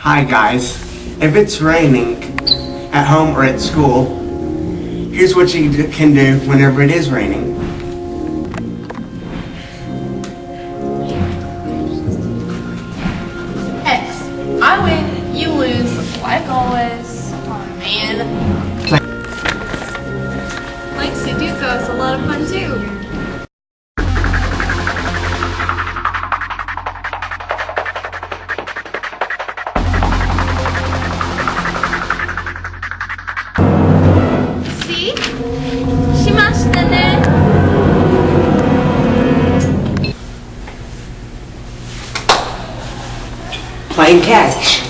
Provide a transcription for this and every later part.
Hi guys, if it's raining at home or at school, here's what you can do whenever it is raining. X. I win, you lose, like always. Oh man. Like Sudoku is a lot of fun too. Playing catch.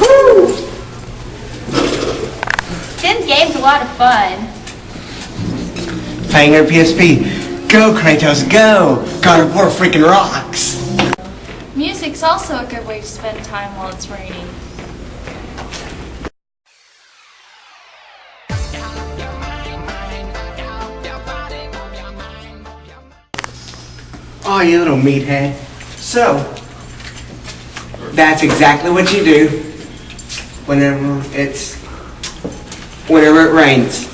Woo! This game's a lot of fun. Playing your PSP. Go Kratos, go! God of War freaking rocks! Music's also a good way to spend time while it's raining. Oh, you little meathead. So, that's exactly what you do whenever it rains.